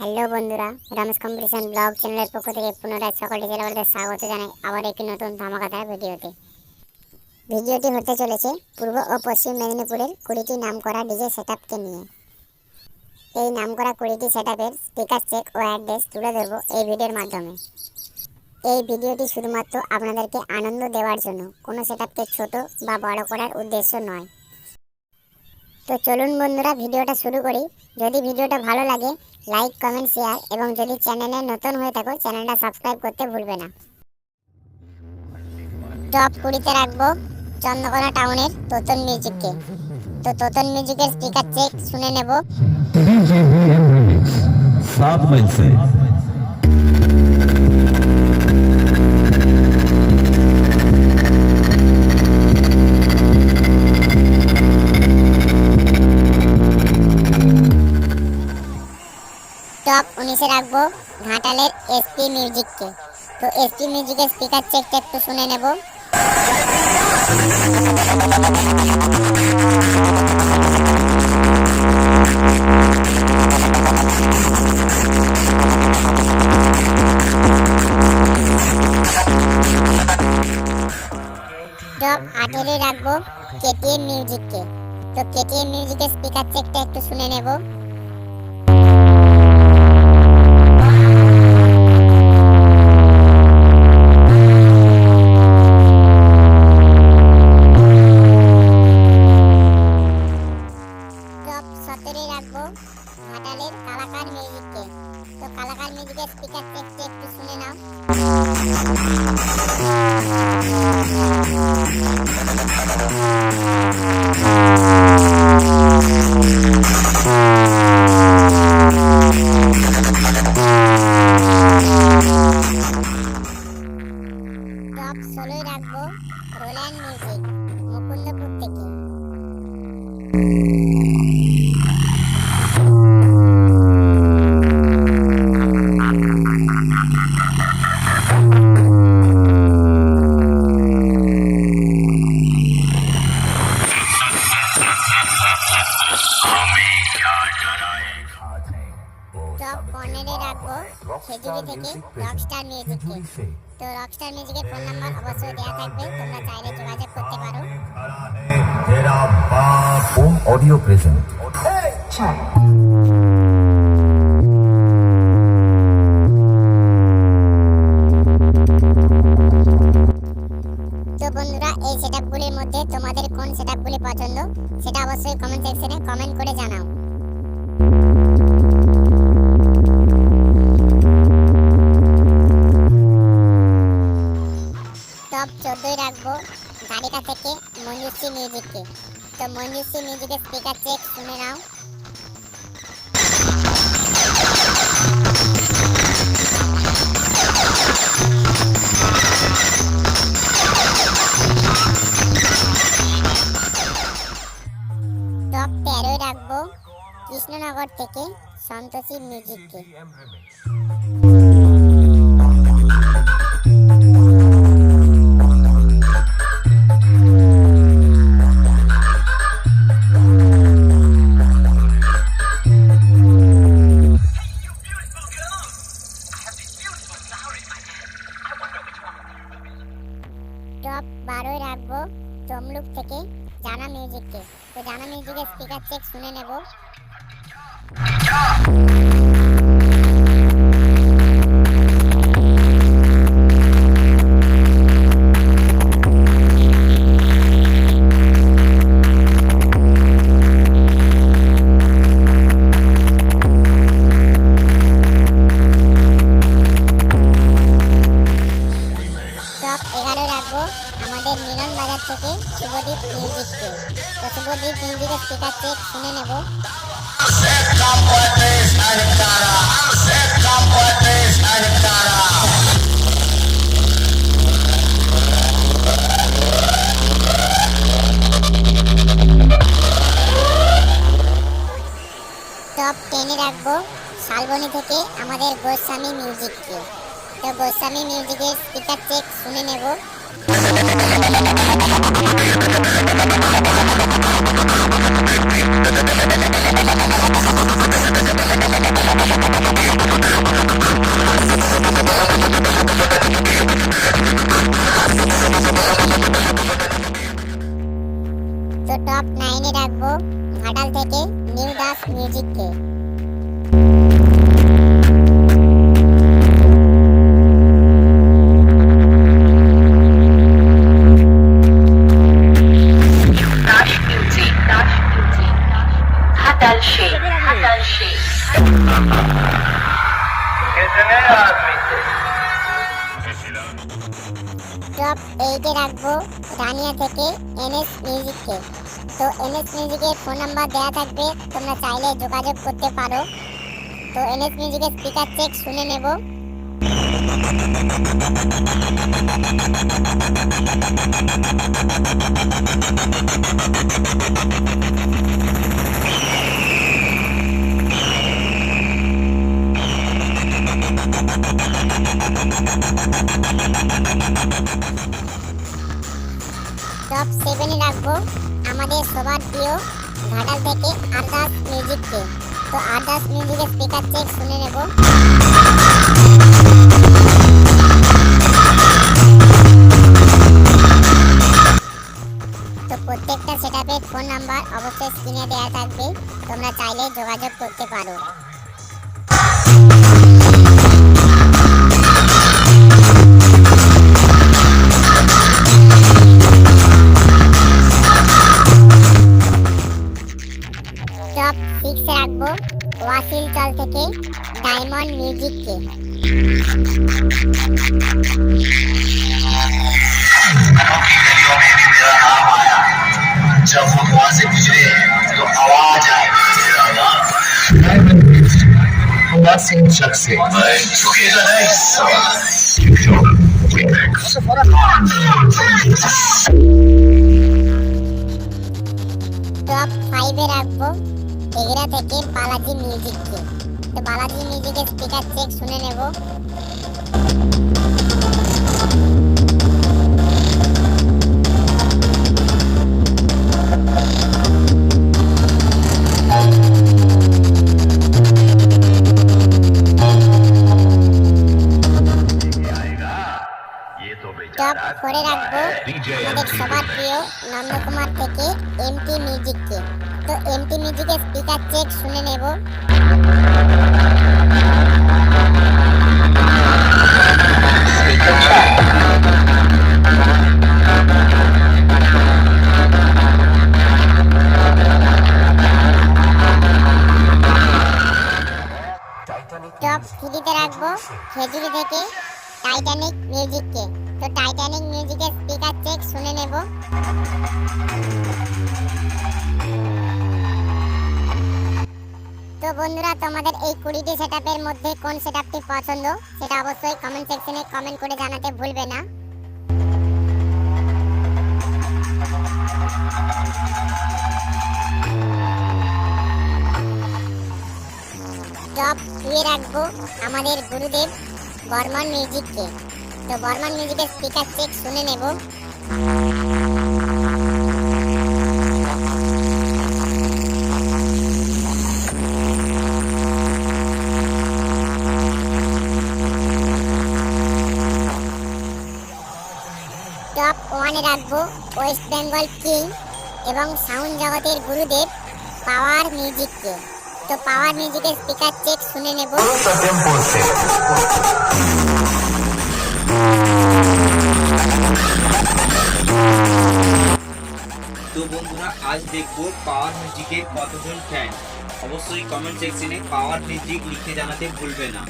Hello বন্ধুরা, Ramesh competition blog চ্যানেলের পক্ষ থেকে পুনরায় সকলকে জেলাবাসীদের স্বাগত জানাই আবার একটি নতুন ধামাকাদার ভিডিওটি হতে চলেছে পূর্ব ও পশ্চিম মেদিনীপুরের 20টি নামকরা ডিজে সেটআপকে নিয়ে। এই নামকরা 20টি সেটআপের স্পিকার চেক ও অ্যাড্রেস তুলে ধরবো এই ভিডিওর মাধ্যমে। এই ভিডিওটি শুধুমাত্র আপনাদেরকে আনন্দ দেওয়ার জন্য, কোনো সেটআপকে ছোট বা বড় করার উদ্দেশ্য নয়। তো চলুন বন্ধুরা, ভিডিওটা শুরু করি। যদি ভিডিওটা ভালো লাগে লাইক, কমেন্ট, শেয়ার এবং যদি চ্যানেলে নতুন হয়ে থাকো চ্যানেলটা সাবস্ক্রাইব করতে ভুলবে না। টপ 20তে রাখবো চন্দ্রকোনা টাউনের তোতন মিউজিককে। তো তোতন মিউজিকের স্পিকার চেক শুনে নেব। টপ 19-এ রাখবো ঘাটালের এসপি মিউজিককে। তো এসপি মিউজিকের স্পিকার চেকটা একটু শুনে নেব। টপ 18-এ রাখবো কেটিএম মিউজিককে। তো কেটিএম মিউজিকের স্পিকার চেকটা একটু শুনে নেব। টপ 17-এ রাখবো ঘাটালের কালাকার মিউজিককে। তো কালাকার মিউজিকের স্পিকার চেকটা একটু শুনে নাও। টপ 16-এ রাখবো রোল্যান্ড মিউজিক, মুকুন্দপুর থেকে। টপ 15-এ রাখবো খেজুরি থেকে রকস্টার মিউজিককে। তো রকস্টার মিউজিকের ফোন নাম্বার অবশ্যই দেওয়া থাকবে, তোমরা চাইলে যোগাযোগ করতে পারো। Audio present. তো বন্ধুরা, এই সেটআপগুলির মধ্যে তোমাদের কোন সেটআপগুলি পছন্দ সেটা অবশ্যই কমেন্ট সেকশনে কমেন্ট করে জানাও। টপ 14-এ রাখবো গাড়িকা থেকে মঞ্জুশ্রী মিউজিককে। তো মঞ্জুশ্রী মিউজিকের স্পিকার চেক শুনে নাও। টপ 13-এ রাখবো কৃষ্ণনগর থেকে সন্তোষী মিউজিককে। টপ 12-এ রাখবো তমলুক থেকে জানা মিউজিককে। তো জানা মিউজিকের স্পিকার চেক শুনে নেব। টপ 11-এ রাখবো আমাদের মিলন বাজার থেকে শুভদীপ মিউজিককে। তো শুভদীপ মিউজিকের স্পিকার চেক শুনে নেব। টপ 10-এ রাখবো শালবনী থেকে আমাদের গোস্বামী মিউজিককে। তো গোস্বামী মিউজিকের স্পিকার চেক শুনে নেব। তো টপ 9 এ রাখবো ঘাটাল থেকে নিউ দাস মিউজিককে। घाटल शेख कितने आदमी थे? টপ 8 এ রাখবো রানিয়া থেকে এনএস মিউজিককে। তো এনএস মিউজিকের ফোন নাম্বার দেওয়া থাকবে, তোমরা চাইলে যোগাযোগ করতে পারো। তো এনএস মিউজিকের স্পিকার চেক শুনে নেব। টপ 7 এ রাখবো আমাদের সবার প্রিয় ঘাটাল থেকে আরদাস মিউজিককে। তো আরদাস মিউজিকের স্পিকার চেক শুনে নেব। তো প্রত্যেকটা সেটআপের ফোন নাম্বার অবশ্যই স্ক্রিনে দেওয়া থাকবে, তোমরা চাইলে যোগাযোগ করতে পারো। টপ 6 এ রাখবো ওয়াসিল চল থেকে ডায়মন্ড মিউজিককে। जब वो वहां से गुजरे तो आवाज आई सिंह शख्स से झुकेगा नहीं টপ 5 এ রাখবো এগরা থেকে বালাজি মিউজিককে। তো বালাজি মিউজিকের স্পিকার চেক শুনে নেব। টপ 4 এ রাখবো আমাদের সবার প্রিয় নন্দকুমার থেকে এমটি মিউজিককে। তো এমটি মিউজিকের স্পিকার চেক শুনে নেব। টপ 3 তে রাখবো খেজুরি থেকে টাইটানিক মিউজিককে। তো টাইটানিক মিউজিকের স্পিকার চেক শুনে নেব। তো বন্ধুরা, তোমাদের এই 20টি সেটআপের মধ্যে কোন সেটআপটি পছন্দ সেটা অবশ্যই কমেন্ট সেকশনে কমেন্ট করে জানাতে ভুলবে না। টপ 2 এ রাখবো আমাদের গুরুদেব বর্মন মিউজিককে। তো বর্মন মিউজিকের স্পিকার চেক শুনে নেব। টপ 1 এ রাখবো ওয়েস্ট বেঙ্গল কিং এবং সাউন্ড জগতের গুরুদেব পাওয়ার মিউজিককে। তো পাওয়ার মিউজিকের স্পিকার চেক শুনে নেব। सत्यमपुर से তো বন্ধুরা, আজ দেখবো পাওয়ার মিউজিকের কতজন ফ্যান। অবশ্যই কমেন্ট সেকশনে পাওয়ার মিউজিক লিখে জানাতে ভুলবে না।